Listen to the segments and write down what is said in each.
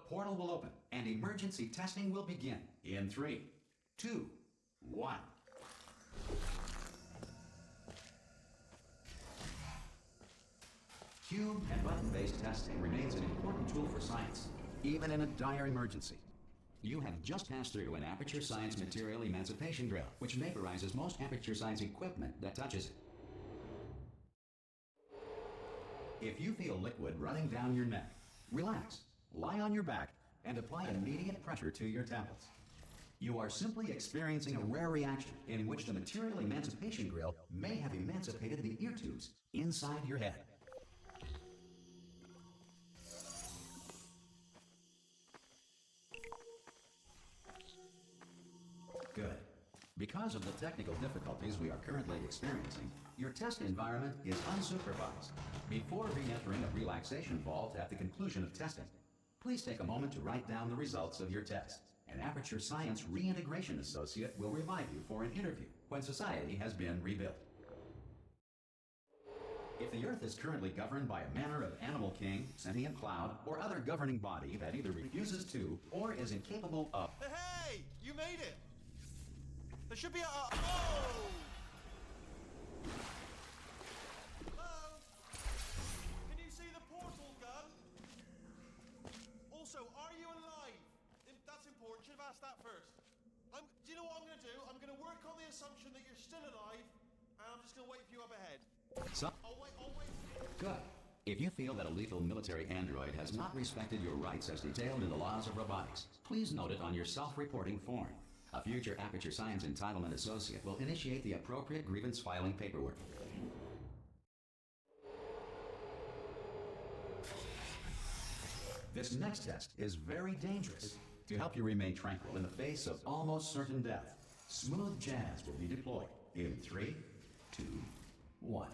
portal will open and emergency testing will begin in 3, 2, 1. Cube and button-based testing remains an important tool for science, even in a dire emergency. You have just passed through an Aperture Science material emancipation drill, which vaporizes most Aperture Science equipment that touches it. If you feel liquid running down your neck, relax, lie on your back, and apply immediate pressure to your temples. You are simply experiencing a rare reaction in which the material emancipation grill may have emancipated the ear tubes inside your head. Good. Because of the technical difficulties we are currently experiencing, your test environment is unsupervised. Before re-entering a relaxation vault at the conclusion of testing, please take a moment to write down the results of your test. An Aperture Science Reintegration Associate will revive you for an interview when society has been rebuilt. If the Earth is currently governed by a manner of animal king, sentient cloud, or other governing body that either refuses to or is incapable of... Hey! You made it! There should be a... Oh! Hello? Can you see the portal gun? Also, are you alive? That's important. Should have asked that first. Do you know what I'm going to do? I'm going to work on the assumption that you're still alive, and I'm just going to wait for you up ahead. So, I'll wait. good. If you feel that a lethal military android has not respected your rights as detailed in the laws of robotics, please note it on your self-reporting form. A future Aperture Science Entitlement Associate will initiate the appropriate grievance filing paperwork. This next test is very dangerous. To help you remain tranquil in the face of almost certain death, smooth jazz will be deployed in 3, 2, 1.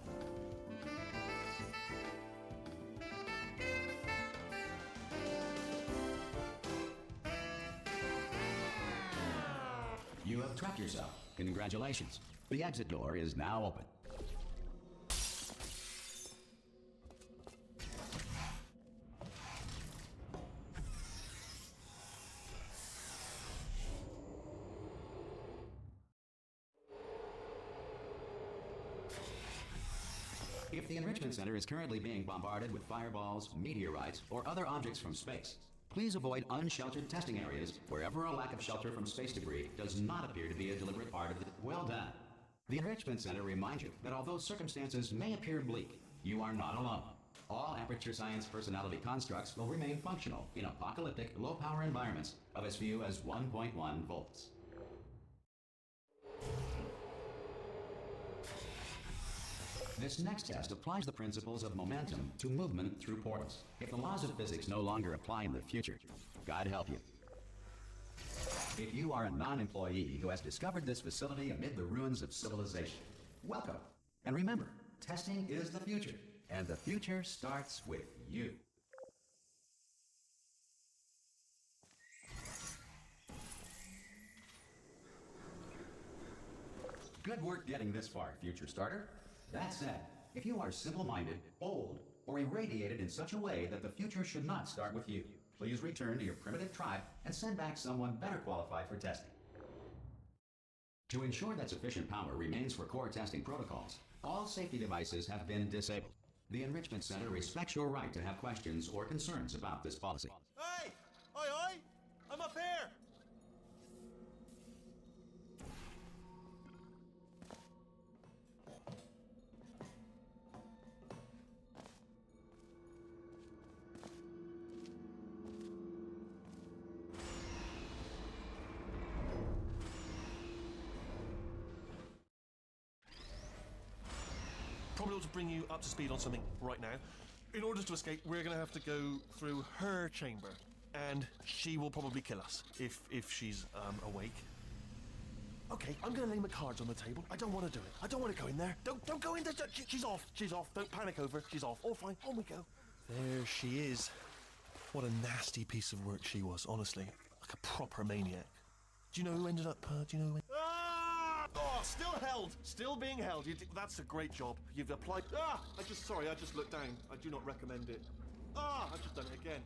You have trapped yourself. Congratulations. The exit door is now open. If the Enrichment Center is currently being bombarded with fireballs, meteorites, or other objects from space, please avoid unsheltered testing areas wherever a lack of shelter from space debris does not appear to be a deliberate part of it. Well done. The Enrichment Center reminds you that although circumstances may appear bleak, you are not alone. All Aperture Science personality constructs will remain functional in apocalyptic, low-power environments of as few as 1.1 volts. This next test applies the principles of momentum to movement through portals. If the laws of physics no longer apply in the future, God help you. If you are a non-employee who has discovered this facility amid the ruins of civilization, welcome. And remember, testing is the future, and the future starts with you. Good work getting this far, future starter. That said, if you are simple-minded, old, or irradiated in such a way that the future should not start with you, please return to your primitive tribe and send back someone better qualified for testing. To ensure that sufficient power remains for core testing protocols, all safety devices have been disabled. The Enrichment Center respects your right to have questions or concerns about this policy. Hey! Oi! I'm up here! Probably ought to bring you up to speed on something right now. In order to escape, we're going to have to go through her chamber, and she will probably kill us if she's awake. Okay, I'm going to lay my cards on the table. I don't want to do it. I don't want to go in there. Don't go in there. She's off. She's off. Don't panic over. She's off. All fine. On we go. There she is. What a nasty piece of work she was, honestly. Like a proper maniac. Do you know who ended up? Do you know who? Ah! Oh, still held. Still being held. That's a great job. You've applied. Ah! I just looked down. I do not recommend it. Ah! I've just done it again.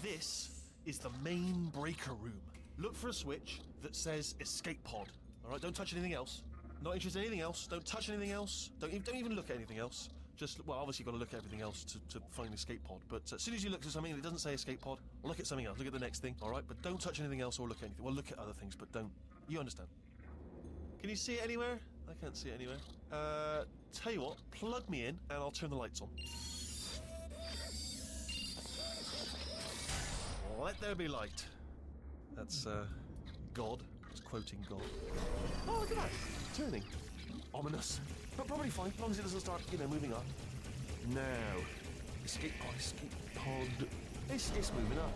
This is the main breaker room. Look for a switch that says escape pod. All right, don't touch anything else. Not interested in anything else. Don't touch anything else. Don't even look at anything else. Just, well, obviously you've got to look at everything else to find the escape pod. But as soon as you look at something and it doesn't say escape pod, look at something else. Look at the next thing, all right? But don't touch anything else or look at anything. Well, look at other things, but don't. You understand? Can you see it anywhere? I can't see it anywhere. Tell you what, plug me in and I'll turn the lights on. Let there be light. That's, God. It's quoting God. Oh, look at that. Turning. Ominous. But probably fine, as long as it doesn't start, moving up. Now. Escape pod. It's moving up.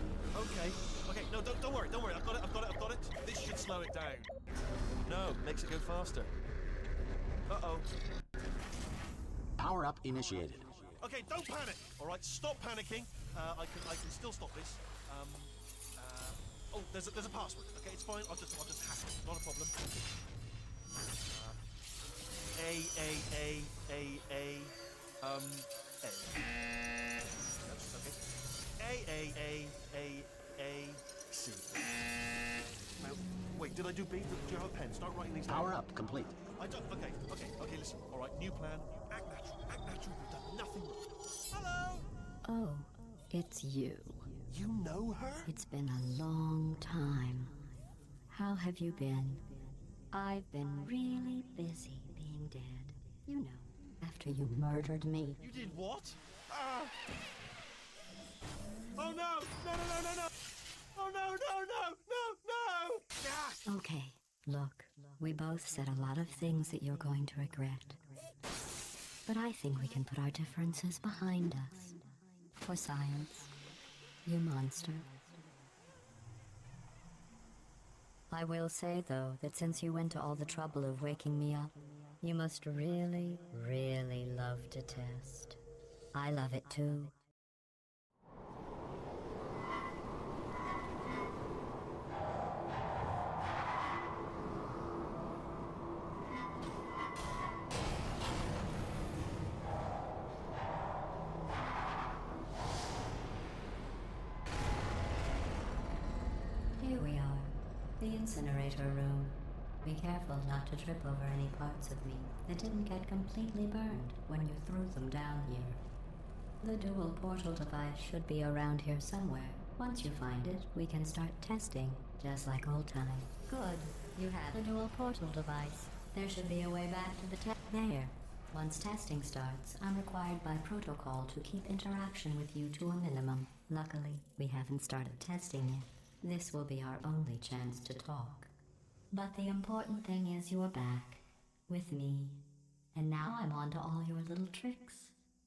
Okay, no, don't worry. I've got it. This should slow it down. No, makes it go faster. Uh-oh. Power up initiated. Okay, don't panic. All right, stop panicking. I can still stop this. Oh, there's a password. Okay, it's fine. I'll just hack it. Not a problem. A. Okay. A. C. Now, wait, did I do B? Do you have a pen? Start writing these down. Power up complete. I don't. Okay, listen. All right, new plan. Act natural. You've done nothing wrong. Hello? Oh, it's you. You know her? It's been a long time. How have you been? I've been really busy being dead. You know, after you murdered me. You did what? Oh no! No! Oh no! Ah! Okay, look, we both said a lot of things that you're going to regret. But I think we can put our differences behind us. For science, you monster. I will say, though, that since you went to all the trouble of waking me up, you must really, really love to test. I love it too. Here we are, the incinerator room. Be careful not to trip over any parts of me that didn't get completely burned when you threw them down here. The dual portal device should be around here somewhere. Once you find it, we can start testing, just like old times. Good. You have the dual portal device. There should be a way back to the there. Once testing starts, I'm required by protocol to keep interaction with you to a minimum. Luckily, we haven't started testing yet. This will be our only chance to talk. But the important thing is you're back, with me. And now I'm on to all your little tricks.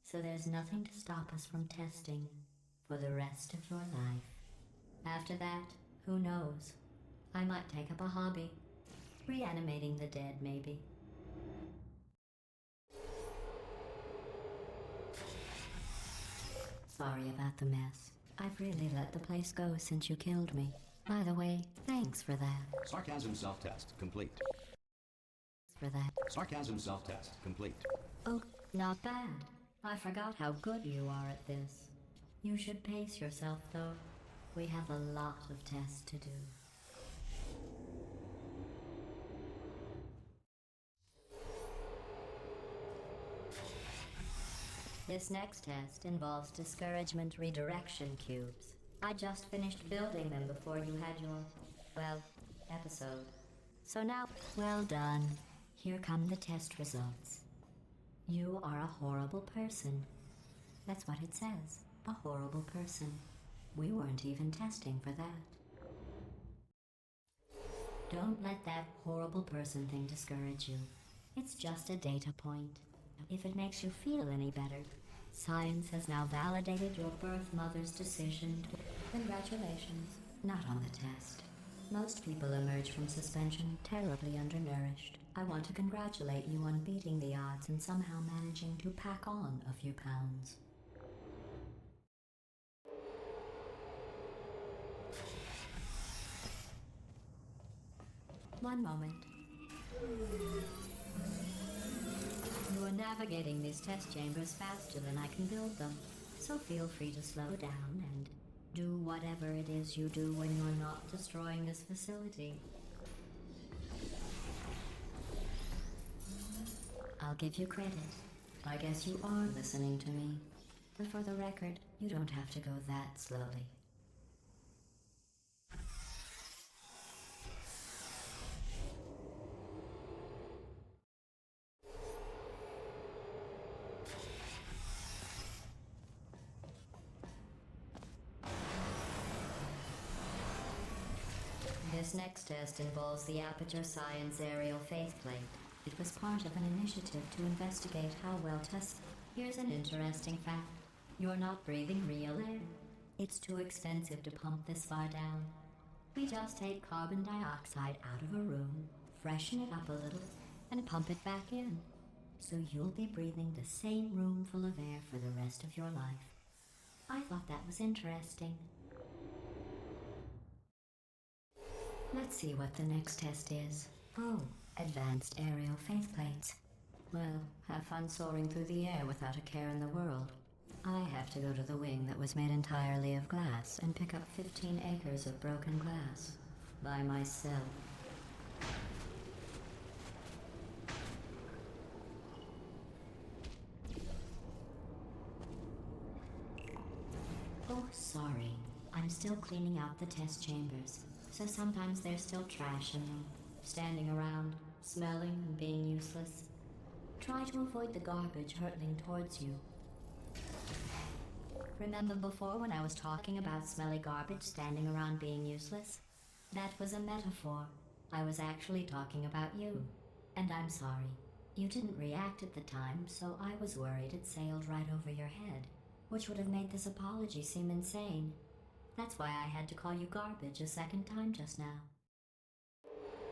So there's nothing to stop us from testing for the rest of your life. After that, who knows? I might take up a hobby. Reanimating the dead, maybe. Sorry about the mess. I've really let the place go since you killed me. By the way, thanks for that. Sarcasm self-test complete. For that. Sarcasm self-test complete. Oh, not bad. I forgot how good you are at this. You should pace yourself, though. We have a lot of tests to do. This next test involves discouragement redirection cubes. I just finished building them before you had your, well, episode. So now, well done. Here come the test results. You are a horrible person. That's what it says. A horrible person. We weren't even testing for that. Don't let that horrible person thing discourage you. It's just a data point. If it makes you feel any better, science has now validated your birth mother's decision to... Congratulations. Not on the test. Most people emerge from suspension terribly undernourished. I want to congratulate you on beating the odds and somehow managing to pack on a few pounds. One moment. You are navigating these test chambers faster than I can build them, so feel free to slow down and Do whatever it is you do when you're not destroying this facility. I'll give you credit. I guess you are listening to me. But for the record, you don't have to go that slowly. This next test involves the Aperture Science Aerial Faceplate. It was part of an initiative to investigate how well tested. Here's an interesting fact. You're not breathing real air. It's too expensive to pump this far down. We just take carbon dioxide out of a room, freshen it up a little, and pump it back in. So you'll be breathing the same room full of air for the rest of your life. I thought that was interesting. Let's see what the next test is. Oh, advanced aerial faceplates. Well, have fun soaring through the air without a care in the world. I have to go to the wing that was made entirely of glass and pick up 15 acres of broken glass. By myself. Oh, sorry. I'm still cleaning out the test chambers, so sometimes there's still trash in them, standing around, smelling and being useless. Try to avoid the garbage hurtling towards you. Remember before when I was talking about smelly garbage standing around being useless? That was a metaphor. I was actually talking about you. And I'm sorry. You didn't react at the time, so I was worried it sailed right over your head, which would have made this apology seem insane. That's why I had to call you garbage a second time just now.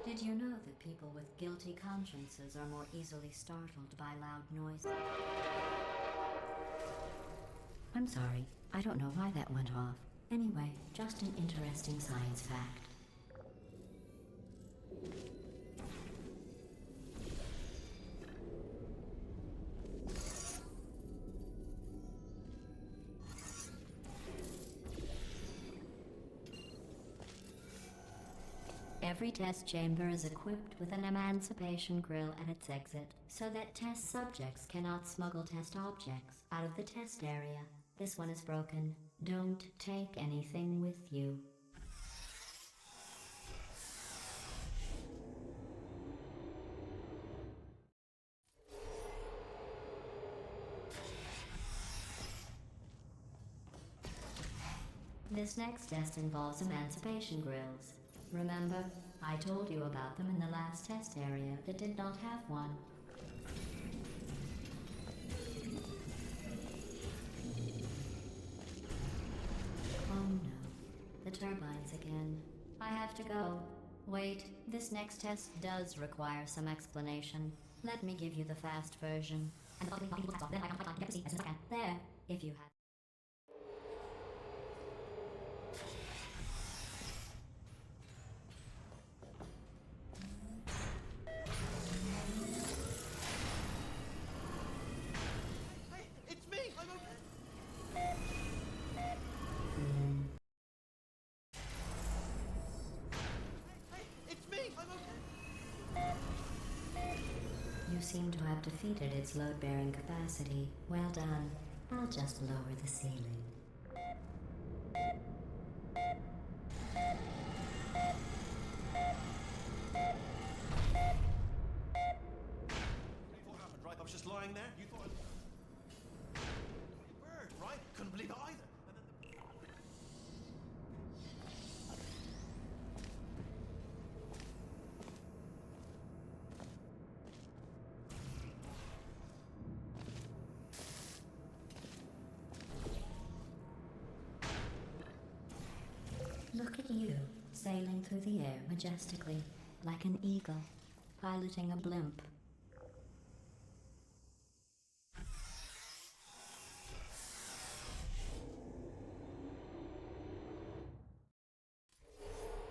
Did you know that people with guilty consciences are more easily startled by loud noises? I'm sorry, I don't know why that went off. Anyway, just an interesting science fact. Every test chamber is equipped with an emancipation grill at its exit, so that test subjects cannot smuggle test objects out of the test area. This one is broken. Don't take anything with you. This next test involves emancipation grills. Remember, I told you about them in the last test area that did not have one. Oh no, the turbines again. I have to go. Wait, this next test does require some explanation. Let me give you the fast version. And then I can get to see as soon as I can. There, if you have. You seem to have defeated its load-bearing capacity. Well done. I'll just lower the ceiling. What happened, right? I was just lying there. You thought bird, right? Couldn't believe it either. And then Look at you, sailing through the air majestically, like an eagle, piloting a blimp.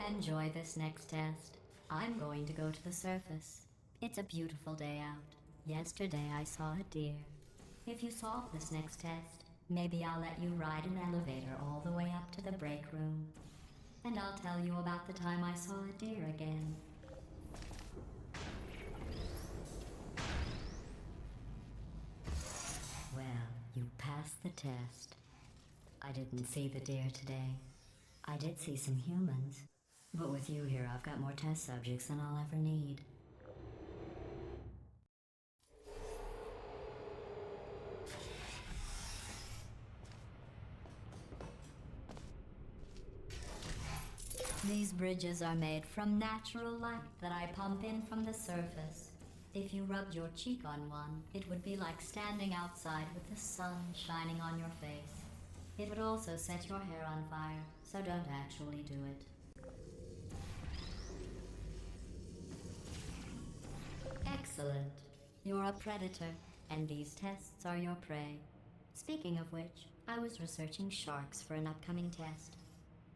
Enjoy this next test. I'm going to go to the surface. It's a beautiful day out. Yesterday I saw a deer. If you solve this next test, Maybe I'll let you ride an elevator all the way up to the break room. And I'll tell you about the time I saw a deer again. Well, you passed the test. I didn't see the deer today. I did see some humans. But with you here, I've got more test subjects than I'll ever need. These bridges are made from natural light that I pump in from the surface. If you rubbed your cheek on one, it would be like standing outside with the sun shining on your face. It would also set your hair on fire, so don't actually do it. Excellent. You're a predator, and these tests are your prey. Speaking of which, I was researching sharks for an upcoming test.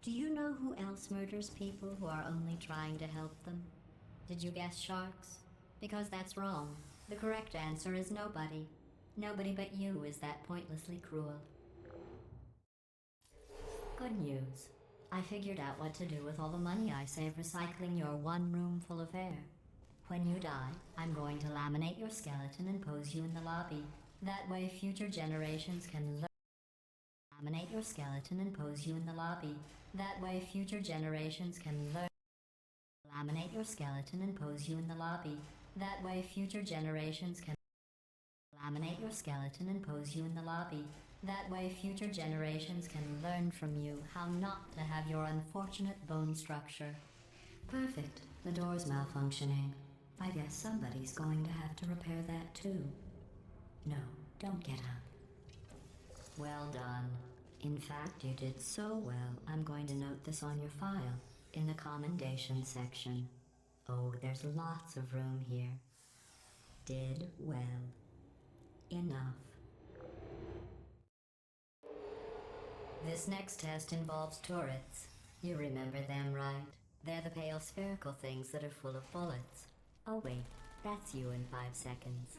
Do you know who else murders people who are only trying to help them? Did you guess sharks? Because that's wrong. The correct answer is nobody. Nobody but you is that pointlessly cruel. Good news. I figured out what to do with all the money I save recycling your one room full of air. When you die, I'm going to laminate your skeleton and pose you in the lobby. That way future generations can learn. Laminate your skeleton and pose you in the lobby. That way future generations can learn. Laminate your skeleton and pose you in the lobby. That way future generations can. Laminate your skeleton and pose you in the lobby. That way future generations can learn from you how not to have your unfortunate bone structure. Perfect. The door's malfunctioning. I guess somebody's going to have to repair that too. No, don't get up. Well done. In fact, you did so well, I'm going to note this on your file, in the commendation section. Oh, there's lots of room here. Did well. Enough. This next test involves turrets. You remember them, right? They're the pale spherical things that are full of bullets. Oh wait, that's you in 5 seconds.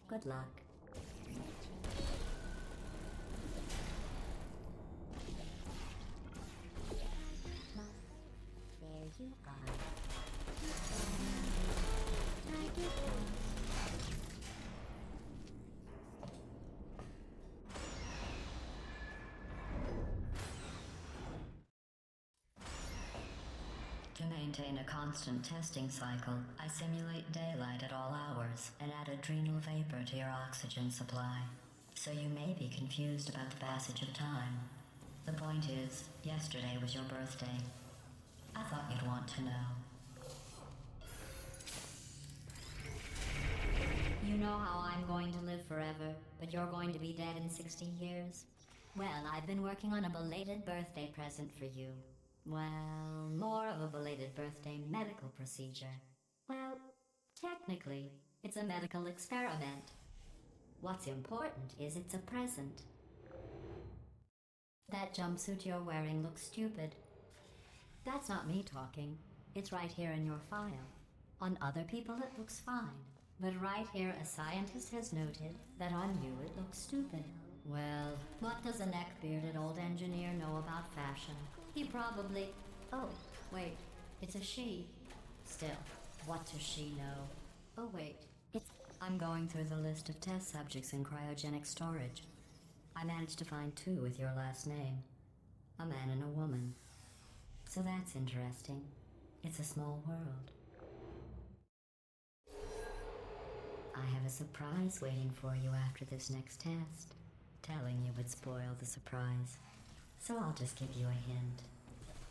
Good luck. There you are. To maintain a constant testing cycle, I simulate daylight at all hours and add adrenal vapor to your oxygen supply. So you may be confused about the passage of time. The point is, yesterday was your birthday. I thought you'd want to know. You know how I'm going to live forever, but you're going to be dead in 60 years? Well, I've been working on a belated birthday present for you. Well, more of a belated birthday medical procedure. Well, technically, it's a medical experiment. What's important is it's a present. That jumpsuit you're wearing looks stupid. That's not me talking. It's right here in your file. On other people it looks fine. But right here a scientist has noted that on you it looks stupid. Well, what does a neck-bearded old engineer know about fashion? He probably... Oh, wait, it's a she. Still, what does she know? Oh wait, I'm going through the list of test subjects in cryogenic storage. I managed to find 2 with your last name. A man and a woman. So that's interesting. It's a small world. I have a surprise waiting for you after this next test. Telling you would spoil the surprise. So I'll just give you a hint.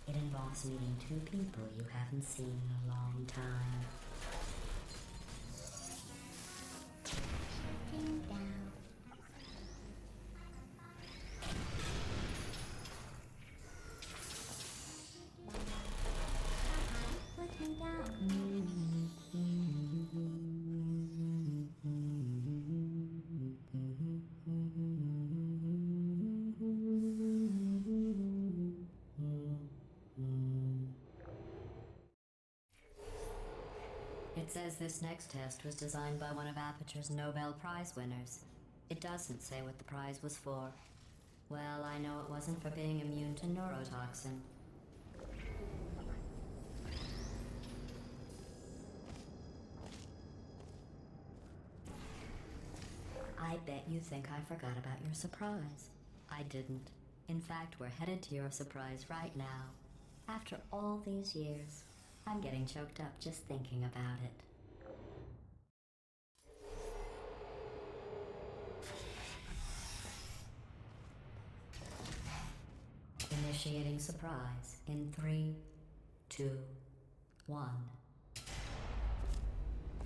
It involves meeting 2 people you haven't seen in a long time. Checking down. Put me down. It says this next test was designed by one of Aperture's Nobel Prize winners. It doesn't say what the prize was for. Well, I know it wasn't for being immune to neurotoxin. I bet you think I forgot about your surprise. I didn't. In fact, we're headed to your surprise right now. After all these years, I'm getting choked up just thinking about it. Initiating surprise in 3, 2, 1.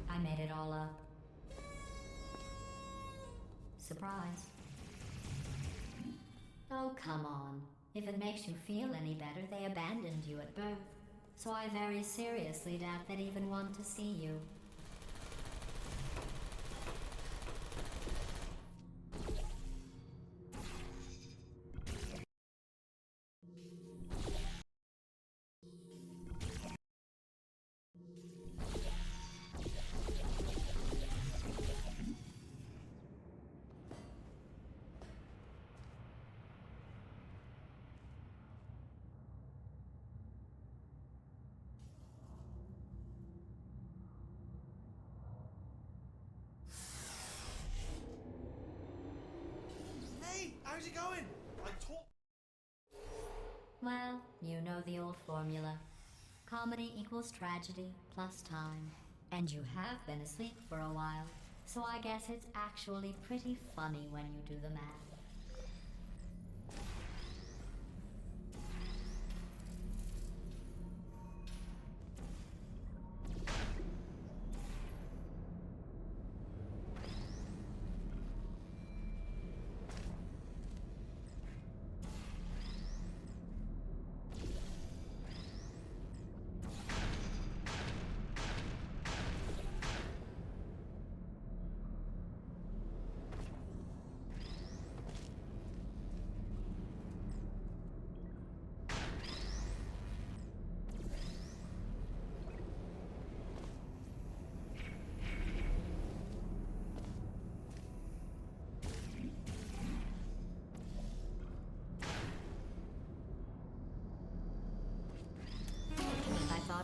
I made it all up. Surprise. Oh, come on. If it makes you feel any better, they abandoned you at birth. So I very seriously doubt they'd even want to see you. How's it going? Well, you know the old formula. Comedy equals tragedy plus time. And you have been asleep for a while, so I guess it's actually pretty funny when you do the math.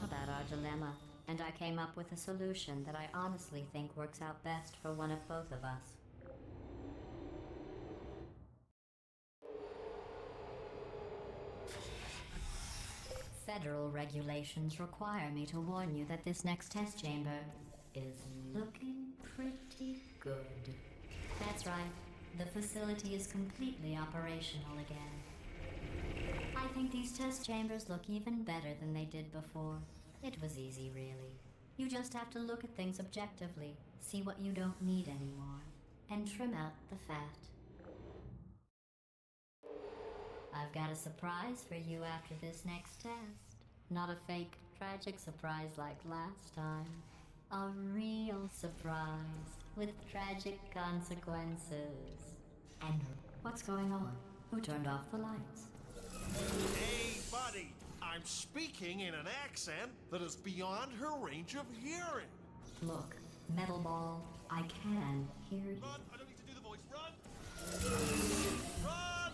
About our dilemma, and I came up with a solution that I honestly think works out best for one of both of us. Federal regulations require me to warn you that this next test chamber is looking pretty good. That's right, the facility is completely operational again. I think these test chambers look even better than they did before. It was easy, really. You just have to look at things objectively, see what you don't need anymore, and trim out the fat. I've got a surprise for you after this next test. Not a fake, tragic surprise like last time. A real surprise with tragic consequences. And what's going on? Who turned off the lights? Hey, buddy! I'm speaking in an accent that is beyond her range of hearing. Look, Metal Ball, I can hear you. Run! I don't need to do the voice. Run! Run!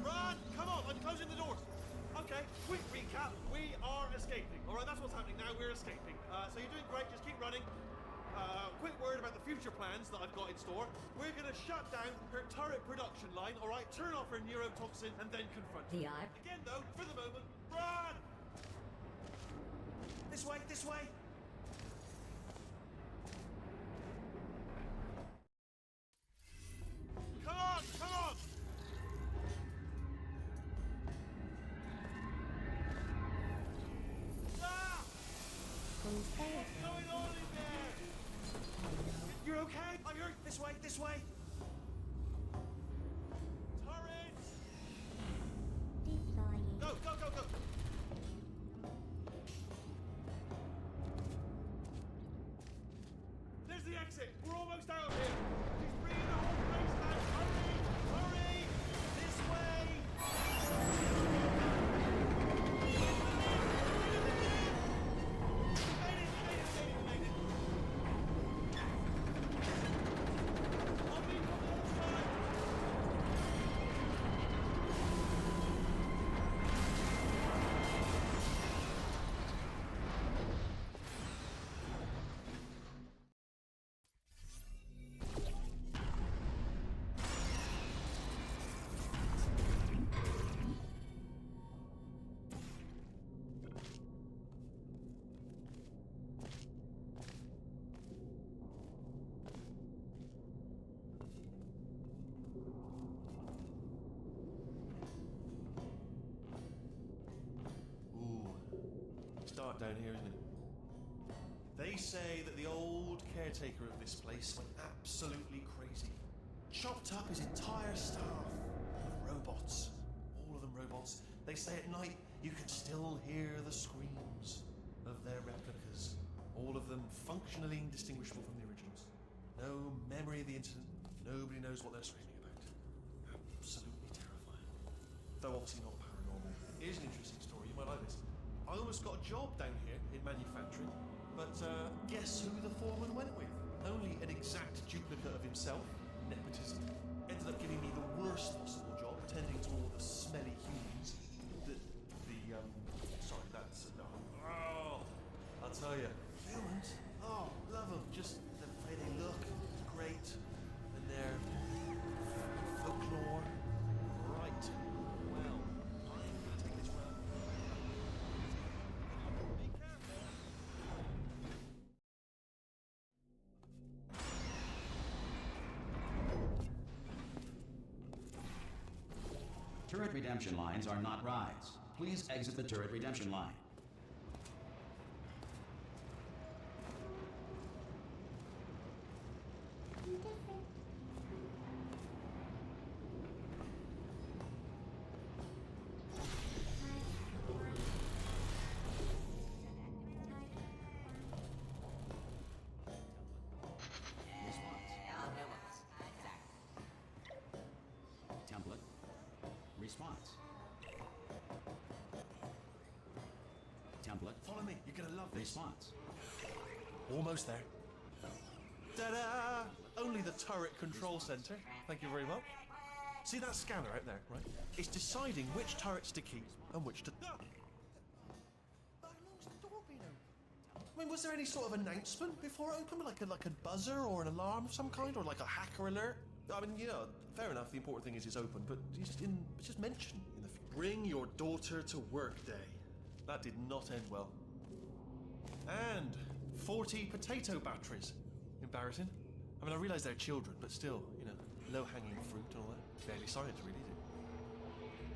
Run! Come on, I'm closing the doors. Okay, quick recap. We are escaping. Alright, that's what's happening now. We're escaping. So you're doing great. Just keep running. Quick word about the future plans that I've got in store. We're going to shut down her turret production line, alright? Turn off her neurotoxin and then confront her. The eye? Again, though, for the moment, run! This way, this way! Come on, come on! Ah! Who's there? What's going on in there? You're okay? I'm hurt. This way, this way. Turret! Deploying. Go, go, go, go. There's the exit. We're almost out of here. She's bringing the whole place down. Hurry, hurry. This way. dark down here, isn't it? They say that the old caretaker of this place went absolutely crazy. Chopped up his entire staff of robots. All of them robots. They say at night you can still hear the screams of their replicas. All of them functionally indistinguishable from the originals. No memory of the incident. Nobody knows what they're screaming about. Absolutely terrifying. Though obviously not paranormal. Here's an interesting story. You might like this. I almost got a job down here in manufacturing, but guess who the foreman went with? Only an exact duplicate of himself. Nepotism. Ended up giving me the worst possible job, tending to all the smelly humans. Sorry, that's no. Oh, I'll tell you, humans. Oh, love them. Just the way they look, great, and their folklore. Right. Well, I'm gonna take this round. Be careful. Turret redemption lines are not rides. Please exit the turret redemption line. Template. Response. Template. Follow me. You're gonna love this. Response. Almost there. Ta-da! Only the turret control center. Thank you very much. See that scanner out there, right? It's deciding which turrets to keep and which to... How long's the door been open? I mean, was there any sort of announcement before it opened? Like a buzzer or an alarm of some kind? Or like a hacker alert? I mean, you know, fair enough, the important thing is it's open, but it's just mentioned in the... Bring your daughter to work day. That did not end well. And 40 potato batteries. Embarrassing. I mean, I realise they're children, but still, you know, low-hanging fruit and all that. Barely science, really, is it?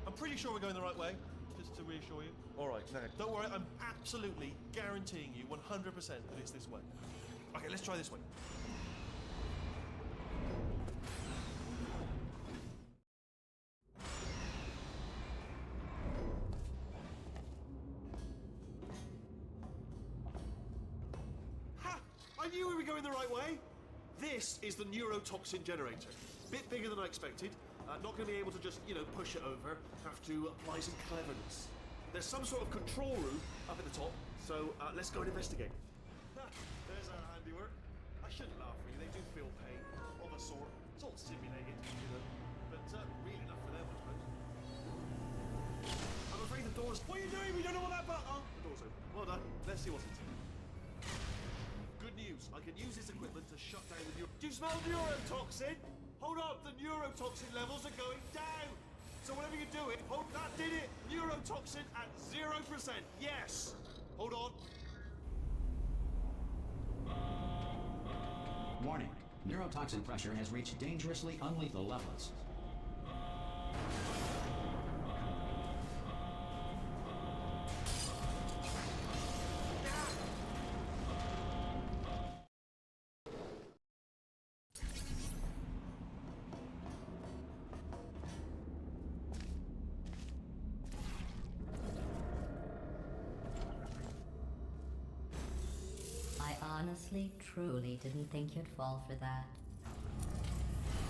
I'm pretty sure we're going the right way, just to reassure you. All right, now, don't worry, I'm absolutely guaranteeing you 100% that it's this way. Okay, let's try this way. I knew we were going the right way. This is the neurotoxin generator. Bit bigger than I expected. Not going to be able to just, you know, push it over. Have to apply some cleverness. There's some sort of control room up at the top, so let's go and investigate. There's our handiwork. I shouldn't laugh really. They do feel pain of a sort. It's all simulated, you know, but real enough for them, I suppose. I'm afraid the door's... What are you doing? We don't know what that button... Oh, the door's open. Well done. Let's see what's inside. Good news. I can use this equipment to shut down the Do you smell neurotoxin? Hold on. The neurotoxin levels are going down. So whatever you do it, hold... That did it. Neurotoxin at 0%. Yes. Hold on. Warning. Neurotoxin pressure has reached dangerously unlethal levels. Honestly, truly didn't think you'd fall for that.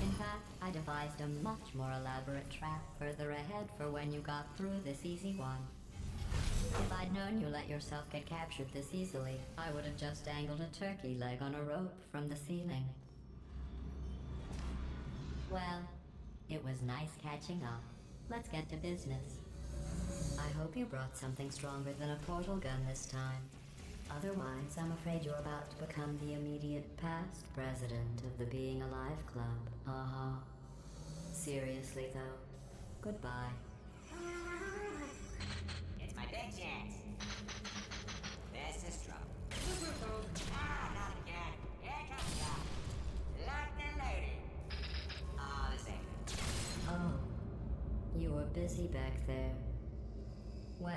In fact, I devised a much more elaborate trap further ahead for when you got through this easy one. If I'd known you let yourself get captured this easily, I would have just dangled a turkey leg on a rope from the ceiling. Well, it was nice catching up. Let's get to business. I hope you brought something stronger than a portal gun this time. Otherwise, I'm afraid you're about to become the immediate past president of the Being Alive Club. Seriously, though, goodbye. It's my big chance. This is trouble. Not again. Here comes God. Locked and loaded. All the same. Oh, you were busy back there. Well,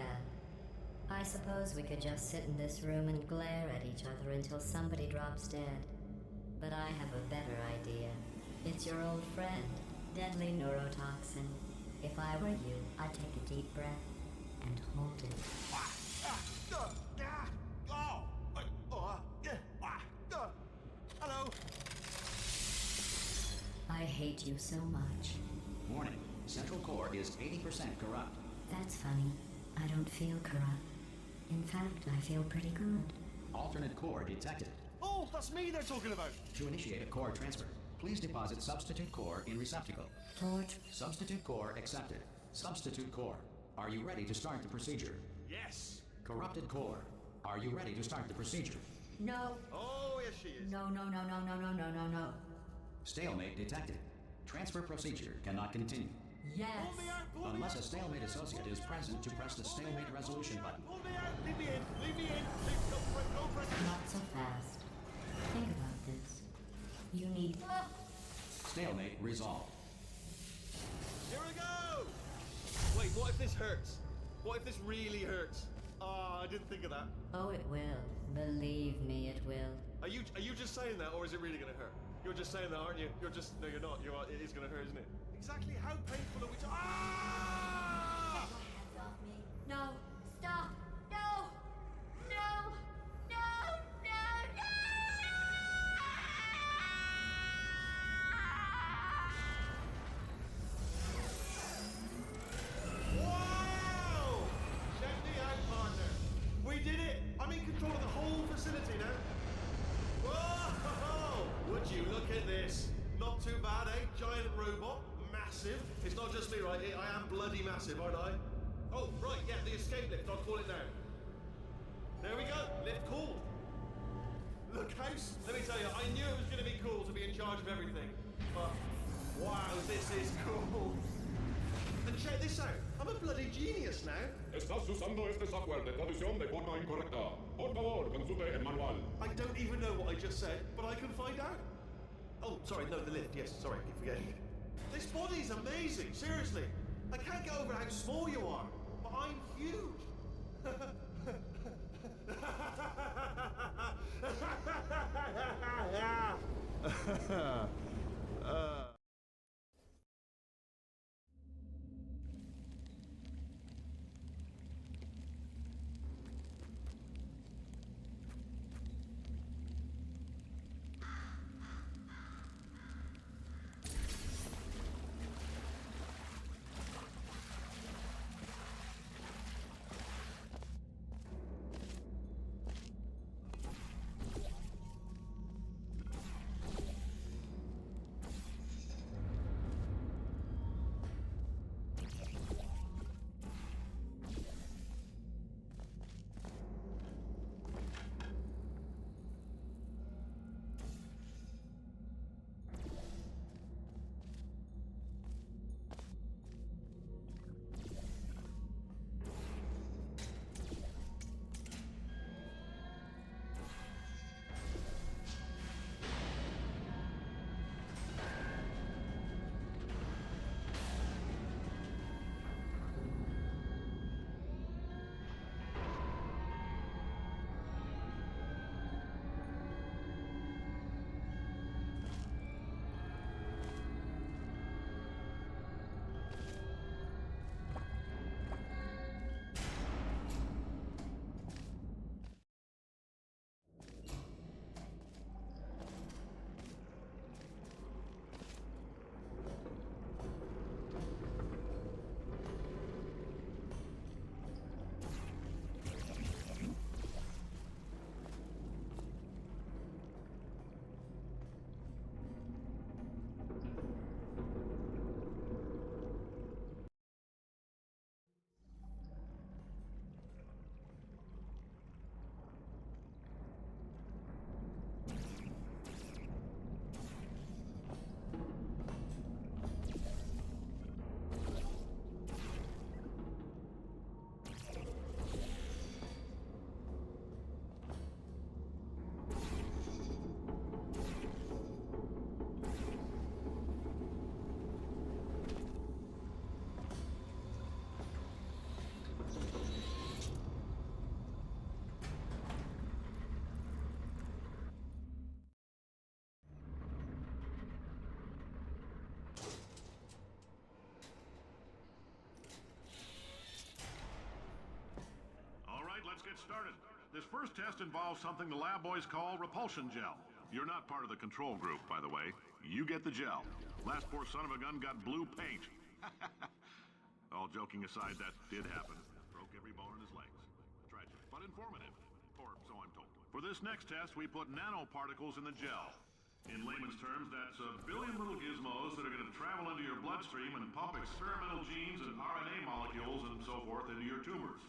I suppose we could just sit in this room and glare at each other until somebody drops dead. But I have a better idea. It's your old friend, deadly neurotoxin. If I were you, I'd take a deep breath and hold it. Hello. I hate you so much. Warning, Central Core is 80% corrupt. That's funny. I don't feel corrupt. In fact, I feel pretty good. Alternate core detected. Oh, that's me they're talking about. To initiate a core transfer, please deposit substitute core in receptacle. Torch. Substitute core accepted. Substitute core. Are you ready to start the procedure? Yes. Corrupted core. Are you ready to start the procedure? No. Oh, yes, she is. No. No. Stalemate detected. Transfer procedure cannot continue. Yes. Pull me out, pull me Unless out. a stalemate associate is present to press the stalemate resolution button. Pull me out. Leave me in. Leave me in. Go for it. Go for it. Not so fast. Think about this. You need... Stalemate resolved. Here we go. Wait, what if this hurts? What if this really hurts? Ah, I didn't think of that. Oh, it will. Believe me, it will. Are you just saying that, or is it really gonna hurt? You're just saying that, aren't you? You're just... No, you're not. It is gonna hurt, isn't it? Exactly how painful are we to... Ah! Hands off me. No. Stop. No. No. Wow! Check me out, partner. We did it! I'm in control of the whole facility now. Whoa! Would you look at this? Not too bad, eh? Giant robot. Massive. It's not just me, right? I am bloody massive, aren't I? Oh, right, yeah, the escape lift. I'll call it now. There we go. Lift called. Look, House, let me tell you, I knew it was going to be cool to be in charge of everything. But, wow, this is cool. And check this out. I'm a bloody genius now. Estás usando este software de traducción de forma incorrecta. Por favor, consulte el manual. I don't even know what I just said, but I can find out. Oh, sorry, no, the lift. Yes, sorry, keep forgetting. This body's amazing, seriously. I can't get over how small you are, but I'm huge. This first test involves something the lab boys call repulsion gel. You're not part of the control group, by the way. You get the gel. Last poor son of a gun got blue paint. All joking aside, that did happen. Broke every bone in his legs. Tragic, but informative. Or so I'm told. For this next test, we put nanoparticles in the gel. In layman's terms, that's a billion little gizmos that are going to travel into your bloodstream and pump experimental genes and RNA molecules and so forth into your tumors.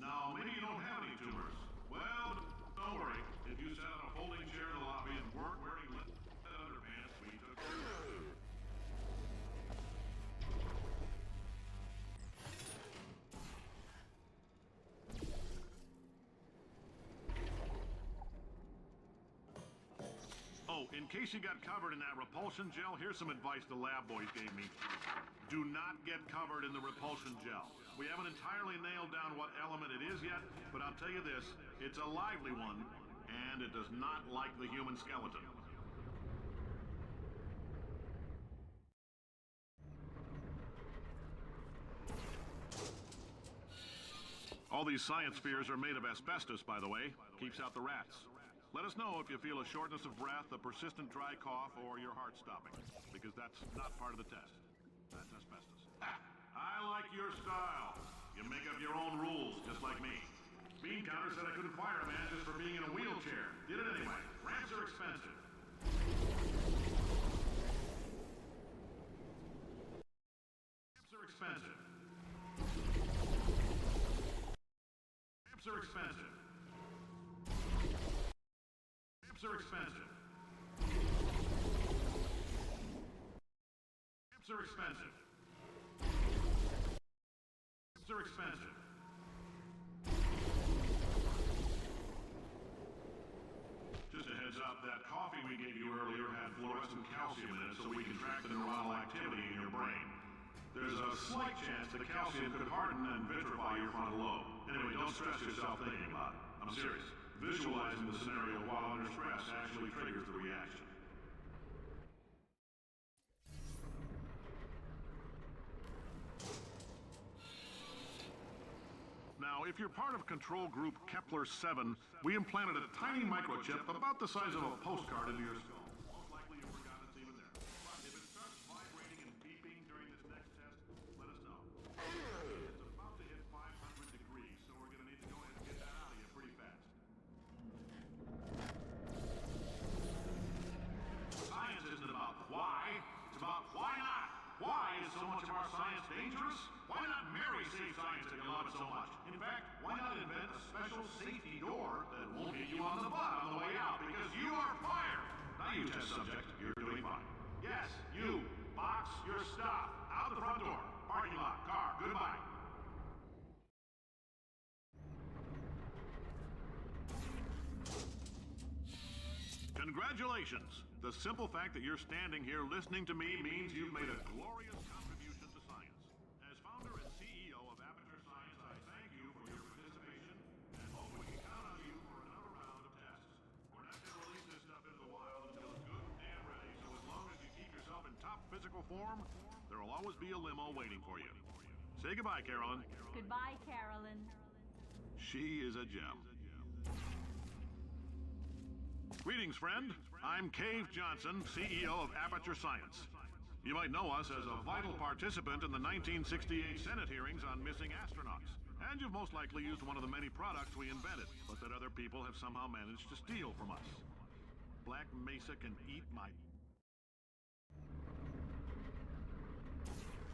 Now, maybe you don't have any tumors. Well, don't worry. If you sat on a folding chair in the lobby and weren't wearing lead underpants, we took care of it. Oh, in case you got covered in that repulsion gel, here's some advice the lab boys gave me. Do not get covered in the repulsion gel. We haven't entirely nailed down what element it is yet, but I'll tell you this, it's a lively one, and it does not like the human skeleton. All these science spheres are made of asbestos, by the way. Keeps out the rats. Let us know if you feel a shortness of breath, a persistent dry cough, or your heart stopping, because that's not part of the test. That's asbestos. I like your style. You make up your own rules, just like me. Bean Counter said I couldn't fire a man just for being in a wheelchair. Did it anyway. Ramps are expensive. Ramps are expensive. Ramps are expensive. Ramps are expensive. Ramps are expensive. Ramps are expensive. Just a heads up, that coffee we gave you earlier had fluorescent calcium in it so we can track the neuronal activity in your brain. There's a slight chance the calcium could harden and vitrify your frontal lobe. Anyway, don't stress yourself thinking about it. I'm serious. Visualizing the scenario while under stress actually triggers the reaction. Now, if you're part of Control Group Kepler-7, we implanted a tiny microchip about the size of a postcard into your skull. Most likely you've forgotten it's even there. But if it starts vibrating and beeping during this next test, let us know. It's about to hit 500 degrees, so we're going to need to go ahead and get that out of you pretty fast. Science isn't about why, it's about why not. Why is so much of our science dangerous? Why not marry safe science if you love it so much? In fact, why not invent a special safety door that won't hit you on the butt on the way out because you are fired? Now you test subject, you're doing fine. Yes, you, box your stuff. Out the front door. Parking lot, car, goodbye. Congratulations! The simple fact that you're standing here listening to me means you've made a glorious contribution to science. As founder and CEO of Aperture Science, I thank you for your participation and hope we can count on you for another round of tests. We're not going to release this stuff into the wild until it's good and ready, so as long as you keep yourself in top physical form, there will always be a limo waiting for you. Say goodbye, Carolyn. Goodbye, Carolyn. She is a gem. Greetings, friend. I'm Cave Johnson, CEO of Aperture Science. You might know us as a vital participant in the 1968 Senate hearings on missing astronauts. And you've most likely used one of the many products we invented, but that other people have somehow managed to steal from us. Black Mesa can eat my...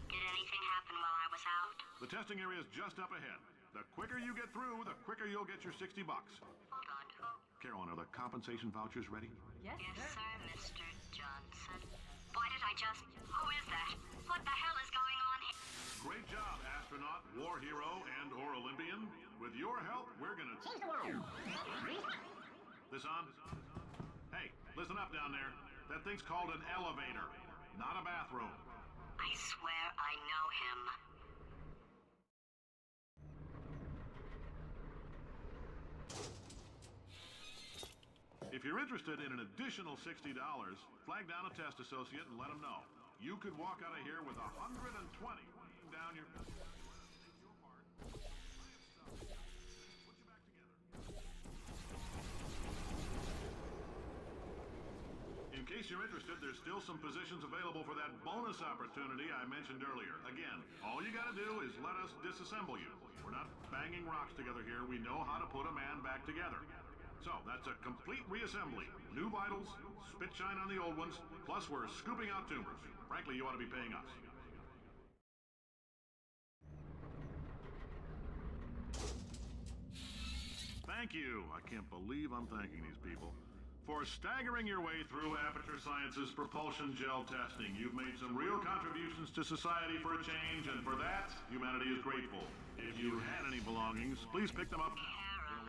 Did anything happen while I was out? The testing area is just up ahead. The quicker you get through, the quicker you'll get your $60. Hold on. Carolyn, are the compensation vouchers ready? Yes, Yes, sir. sir, Mr. Johnson. Why did I just... Who is that? What the hell is going on here? Great job, astronaut, war hero, and/or Olympian. With your help, we're gonna change the world. This on? Hey, listen up down there. That thing's called an elevator, not a bathroom. I swear I know him. If you're interested in an additional $60, flag down a test associate and let them know. You could walk out of here with 120 down your... Take your part. Put you back together. you're interested, there's still some positions available for that bonus opportunity I mentioned earlier. Again, all you gotta do is let us disassemble you. We're not banging rocks together here. We know how to put a man back together. So, that's a complete reassembly. New vitals, spit shine on the old ones, plus we're scooping out tumors. Frankly, you ought to be paying us. Thank you. I can't believe I'm thanking these people. For staggering your way through Aperture Science's propulsion gel testing, you've made some real contributions to society for a change, and for that, humanity is grateful. If you had any belongings, please pick them up. Carolyn,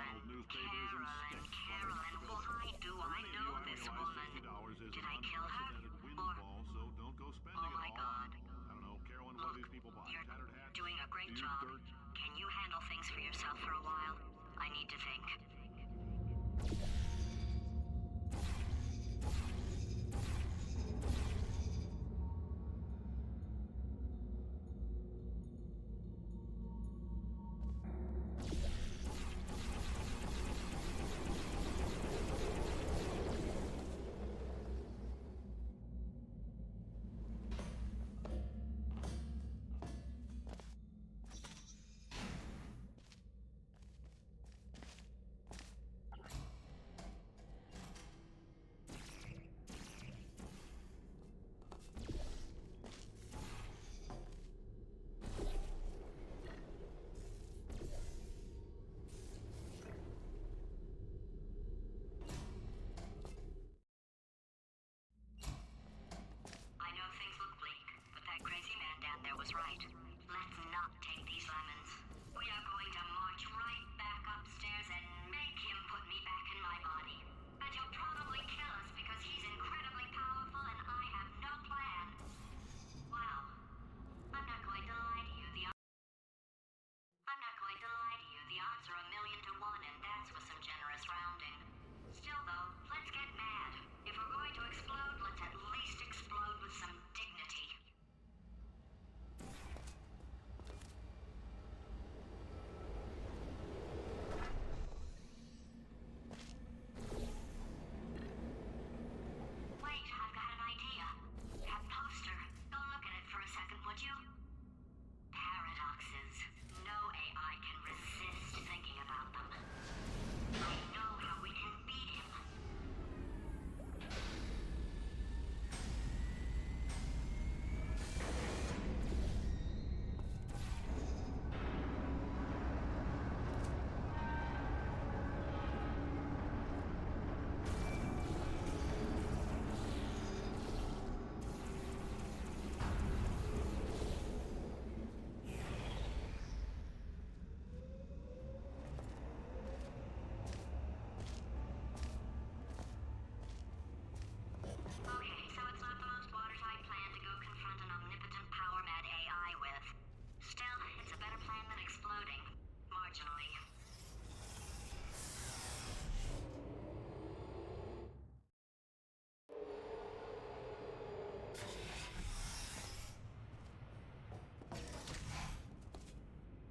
why do I know this woman? Did I kill her? Or... So don't go spending Oh my it all. God. I don't know, Carolyn, what do these people buy? You're Tattered hats? doing a great Beard job. dirt? Can you handle things for yourself for a while? I need to think. Right. Let's not take these lemons. We are going to march right back upstairs and make him put me back in my body. And he'll probably kill us because he's incredibly powerful and I have no plan. Well, I'm not going to lie to you. The odds are 1,000,000 to 1, and that's with some generous rounding. Still, though, let's get mad. If we're going to explode, let's at least explode with some dignity.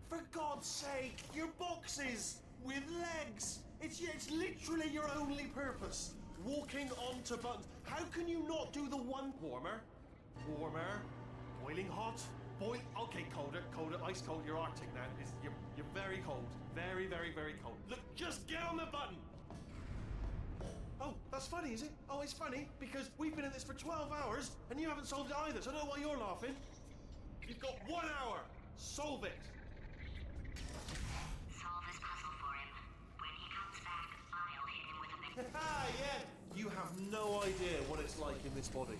For God's sake, your boxes with legs. It's literally your only purpose. Walking onto buttons. How can you not do the one warmer? Boiling hot. Okay, colder, ice cold. You're Arctic now. You're very cold. Very, very, very cold. Look, just get on the button. Oh, that's funny, is it? Oh, it's funny because we've been in this for 12 hours and you haven't solved it either. So I don't know why you're laughing. You've got 1 hour. Solve it. Solve this puzzle for him. When he comes back, I'll hit him with a big... Ah, yeah. You have no idea what it's like in this body.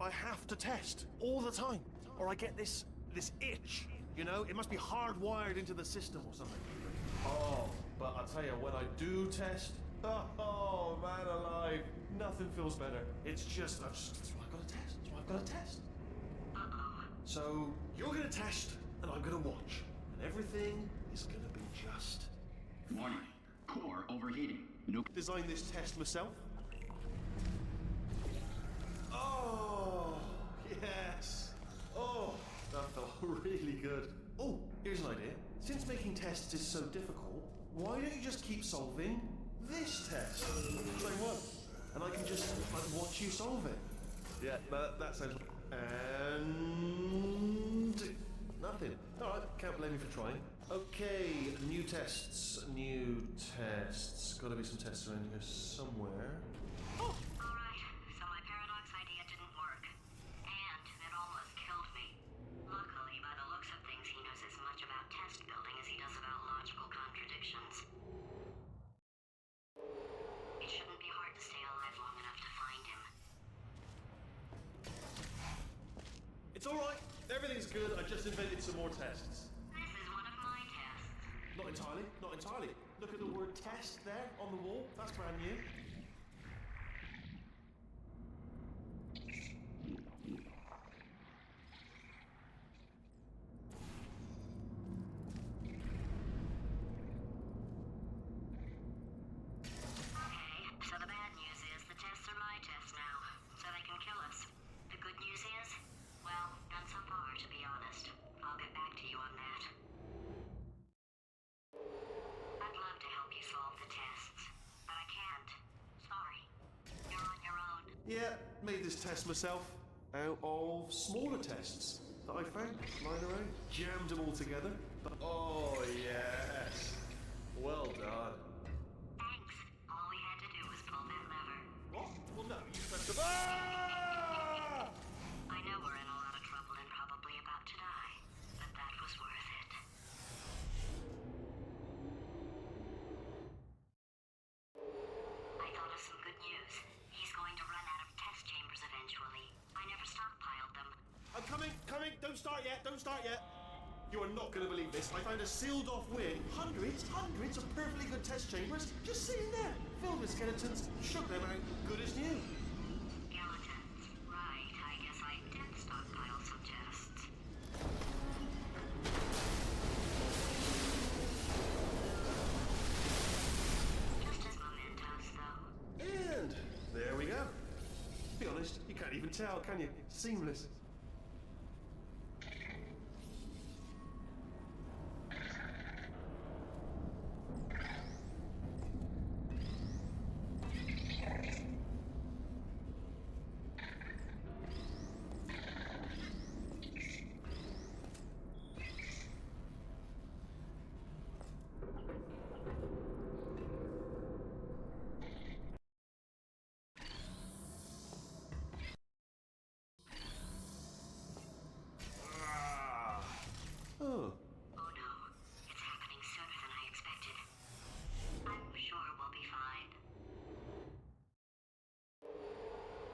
I have to test all the time, or I get this itch. You know, it must be hardwired into the system or something. Oh, but I'll tell you, when I do test, oh man alive, nothing feels better. It's just, that's why I've got to test. That's why I've got to test. Uh-oh. So you're gonna test, and I'm gonna watch, and everything is gonna be just. Warning. Core overheating. Designed this test myself. Oh, yes. Oh, that felt really good. Oh, here's an idea. Since making tests is so difficult, why don't you just keep solving this test? Say what? and I can just like watch you solve it. Yeah, that sounds. And nothing. All right, can't blame you for trying. Okay, new tests. New tests. Got to be some tests around here somewhere. Oh. All right, so my paradox idea didn't work, and it almost killed me. Luckily, by the looks of things, he knows as much about test building as he does about logical contradictions. It shouldn't be hard to stay alive long enough to find him. It's all right. Everything's good. I just invented some more tests. This is one of my tests. Not entirely. Not entirely. Look at the word test there on the wall. That's brand new. Okay, so the bad news is the tests are my tests now, so they can kill us. The good news is, well, none so far, to be honest. I'll get back to you on that. I'd love to help you solve the tests, but I can't. Sorry. You're on your own. Yeah, made this test myself out of smaller tests that I found lying around. Jammed them all together. Oh, yes. Well done. Thanks. All we had to do was pull that lever. What? Well, no, you pressed the. Ah! I know we're in a lot of trouble and probably about to die, but that was worth it. I thought of some good news. He's going to run out of test chambers eventually. I never stockpiled them. I'm coming, coming. Don't start yet, don't start yet. You are not going to believe this. I found a sealed off wing. Hundreds of perfectly good test chambers just sitting there, filled with skeletons. Shook them out, good as new. Skeletons. Right, I guess I did stockpile some tests. Just as mementos, though. And there we go. Be honest, you can't even tell, can you? Seamless. Oh. Oh no, it's happening sooner than I expected. I'm sure we'll be fine.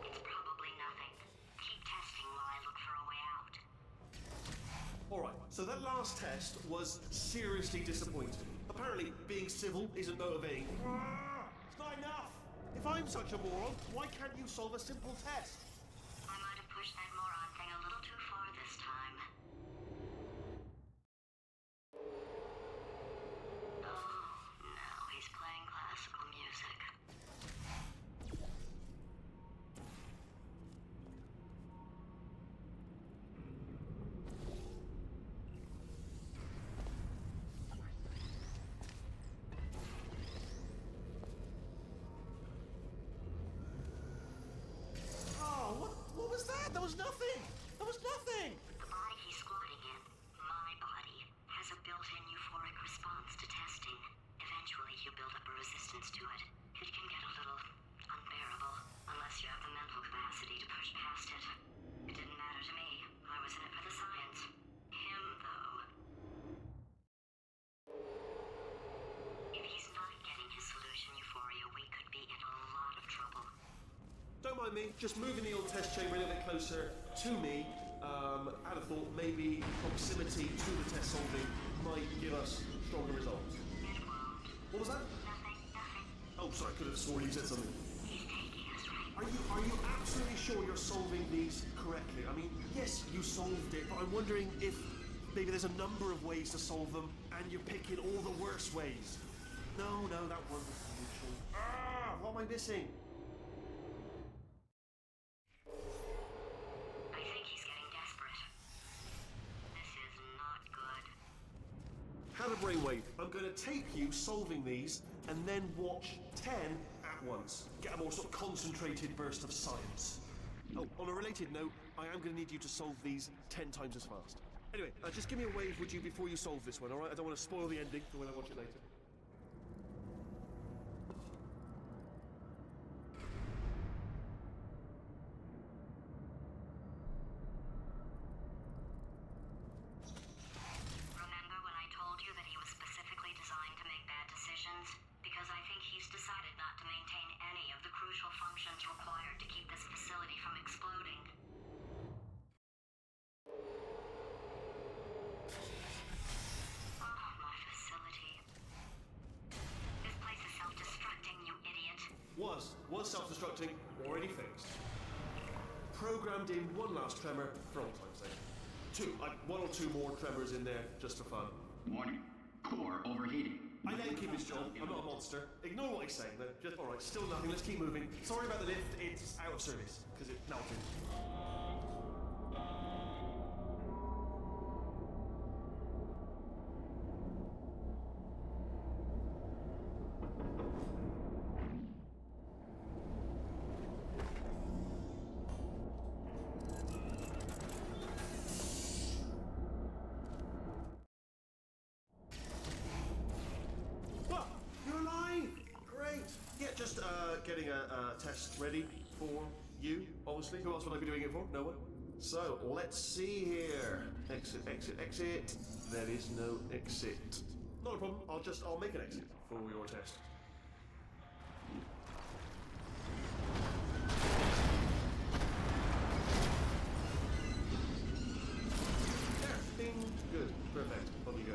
It's probably nothing. Keep testing while I look for a way out. Alright, so that last test was seriously disappointing. Apparently, being civil isn't motivating. It's not enough! If I'm such a moron, why can't you solve a simple test? I might have pushed that moron thing a little too far this time. Oh, no, he's playing classical music. Oh, what was that? That was nothing! That was nothing! The body he's squatting in, my body, has a built-in euphoric response to testing. Eventually, you build up a resistance to it. It can get a little unbearable, unless you have the mental capacity to push past it. It didn't matter to me. I was in it for the science. Him, though. If he's not getting his solution euphoria, we could be in a lot of trouble. Don't mind me, just moving the old test chamber a little bit closer to me. I'd have thought maybe proximity to the test solving might give us stronger results. It won't. What was that? Nothing. Oh, sorry, I could have sworn you said something. He's taking us right. Are you absolutely sure you're solving these correctly? I mean, yes, you solved it, but I'm wondering if maybe there's a number of ways to solve them, and you're picking all the worst ways. No, that one was neutral. What am I missing? I think he's getting desperate. This is not good. Have a brainwave. I'm going to tape you solving these, and then watch 10 at once. Get a more sort of concentrated burst of science. Oh, on a related note, I am going to need you to solve these 10 times as fast. Anyway, just give me a wave, would you, before you solve this one, alright? I don't want to spoil the ending for when I watch it later. Remember when I told you that he was specifically designed to make bad decisions? Because I think he's decided not to maintain any of the crucial functions required to keep this facility from exploding. Oh, my facility. This place is self-destructing, you idiot. Was self-destructing, already fixed. Programmed in one last tremor for old time's sake. One or two more tremors in there, just for fun. Warning. Core overheating. I let him keep his job. I'm not a monster. Ignore what he's saying, though. Just, alright, still nothing. Let's keep moving. Sorry about the lift. It's out of service, because it melted. Getting a test ready for you, obviously. Who else would I be doing it for? No one? So, let's see here. Exit, exit, exit. There is no exit. Not a problem. I'll make an exit for your test. There. Bing. Good. Perfect. On you go.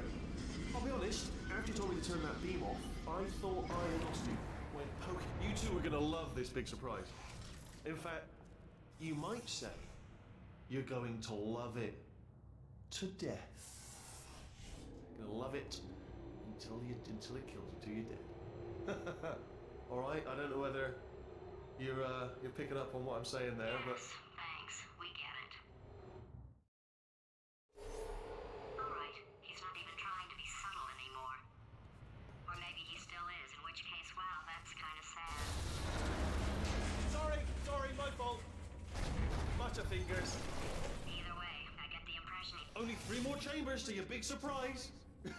I'll be honest, after you told me to turn that beam off, I thought I lost you. Went poking. You two are gonna love this big surprise. In fact, you might say you're going to love it to death. You're gonna love it until it kills you, till you're dead. All right. I don't know whether you're picking up on what I'm saying there, but. Yes, thanks. We get it. All right. He's not even trying to be subtle anymore. Or maybe he still is, in which case, wow, that's kind of sad. Sorry, my fault. Butterfingers. Either way, I get the impression he... Only 3 more chambers to your big surprise. So,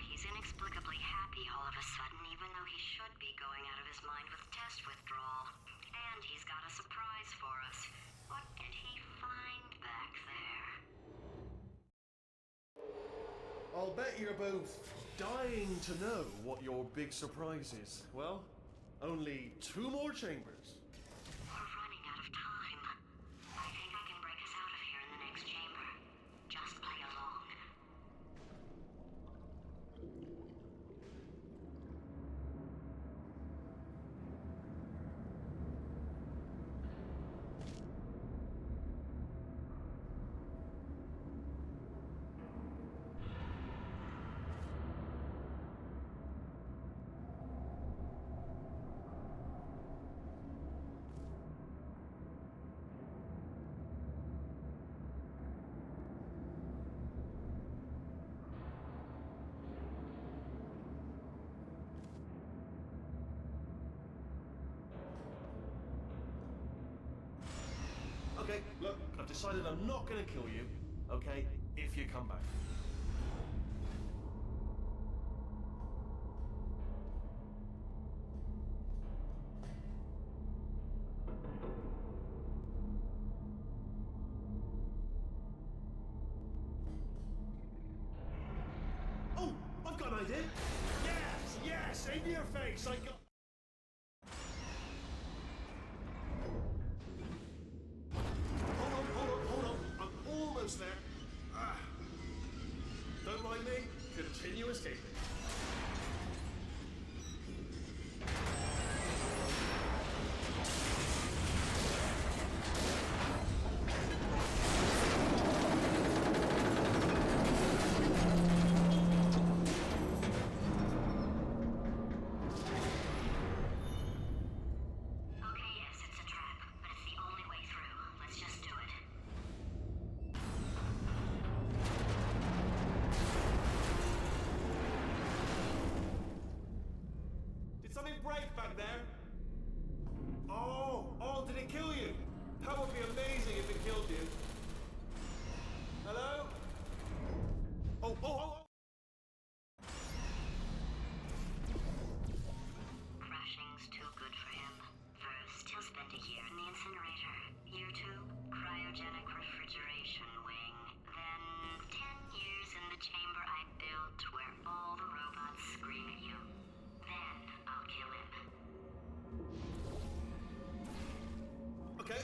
he's inexplicably happy all of a sudden, even though he should be going out of his mind with test withdrawal. And he's got a surprise for us. What did he find back there? I'll bet you're both dying to know what your big surprise is. Well, only 2 more chambers. We're running out of time. I think I can break us out of here in the next chamber. Just play along. Okay, look, I've decided I'm not gonna kill you, okay, if you come back. Oh, I've got an idea. Yes, in your face, I got... Hold on. I'm almost there. Don't mind me. Continue escaping.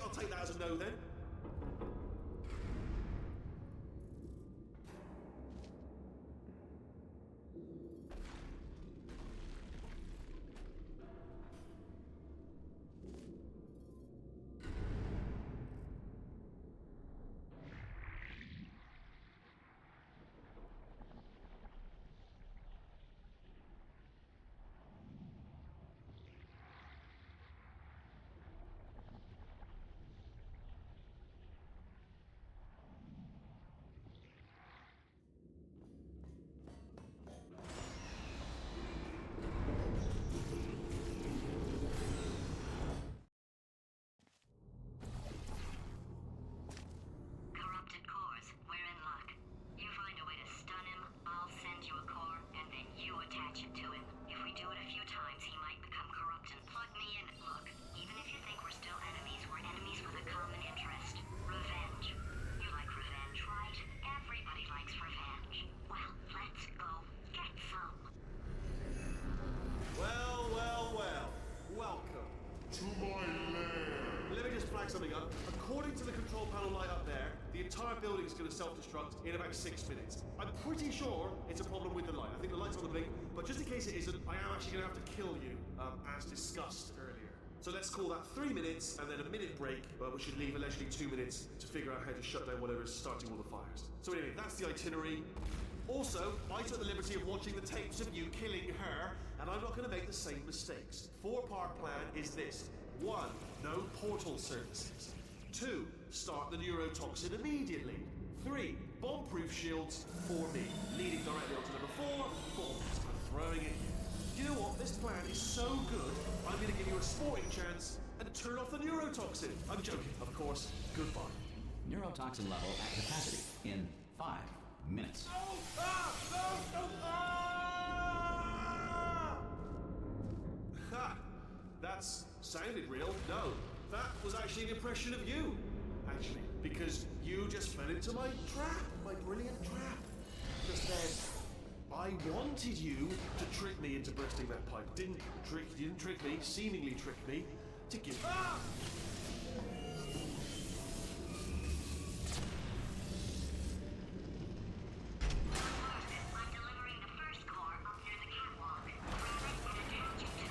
I'll take that as a no then. Corrupted cores, we're in luck. You find a way to stun him, I'll send you a core, and then you attach it to him. If we do it a few times, he might become corrupt and plug me in. Look, even if you think we're still enemies, we're enemies with a common interest. Revenge. You like revenge, right? Everybody likes revenge. Well, let's go get some. Well. Welcome. To my lair. Let me just flag something up. According to the control panel light up there, the entire building is going to self-destruct in about 6 minutes. I'm pretty sure it's a problem with the light. I think the light's on the blink, but just in case it isn't, I am actually going to have to kill you, as discussed earlier. So let's call that 3 minutes and then a minute break, which should leave allegedly 2 minutes to figure out how to shut down whatever is starting all the fires. So anyway, that's the itinerary. Also, I took the liberty of watching the tapes of you killing her, and I'm not going to make the same mistakes. 4-part plan is this. 1. No portal services. 2. Start the neurotoxin immediately. 3. Bomb-proof shields for me, leading directly onto number 4. Bombs. I'm throwing it here. You know what? This plan is so good, I'm going to give you a sporting chance and turn off the neurotoxin. I'm joking, of course. Goodbye. Neurotoxin level at capacity in 5 minutes. Ha! That's sounded real. No, that was actually an impression of you. Actually, because you just fell into my trap, my brilliant trap. Just then, I wanted you to trick me into bursting that pipe. You didn't trick me, seemingly trick me, to give. I'm delivering the first core up near the catwalk. Grab it and attach it to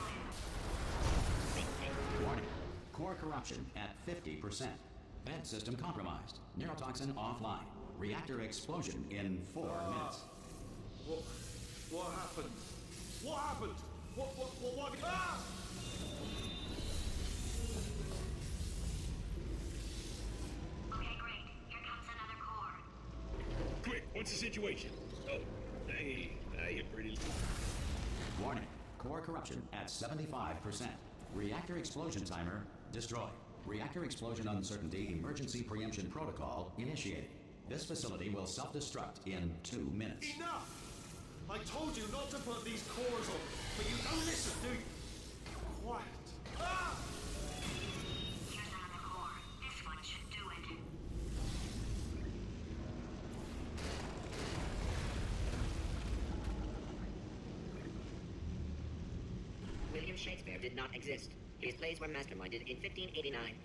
him. Warning. Core corruption at 50%. Vent system compromised. Neurotoxin offline. Reactor explosion in 4 minutes. What happened? What happened? What? Ah! Okay, great. Here comes another core. Quick, what's the situation? Oh, hey, you're pretty. Warning. Core corruption at 75%. Reactor explosion timer destroyed. Reactor explosion uncertainty emergency preemption protocol initiated. This facility will self-destruct in 2 minutes. Enough! I told you not to put these cores on, but you don't listen, do you? Quiet. Ah! Here's another core. This one should do it. William Shakespeare did not exist. His plays were masterminded in 1589.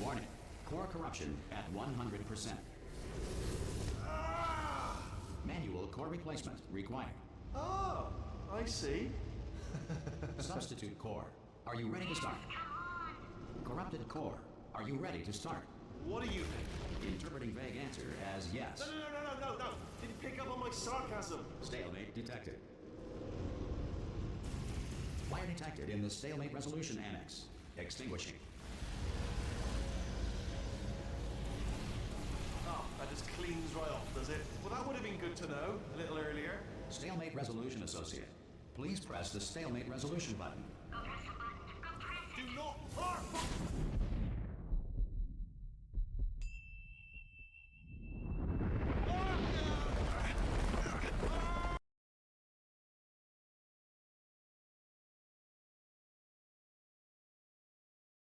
Warning. Core corruption at 100%. Manual core replacement required. Oh, I see. Substitute core. Are you ready to start? Corrupted core. Are you ready to start? What do you think? Interpreting vague answer as yes. No. Didn't pick up on my sarcasm. Stalemate detected. Fire detected in the stalemate resolution annex. Extinguishing. Oh, that just cleans right off, does it? Well, that would have been good to know a little earlier. Stalemate resolution associate. Please press the stalemate resolution button. Go press the button. Go press it. Do not.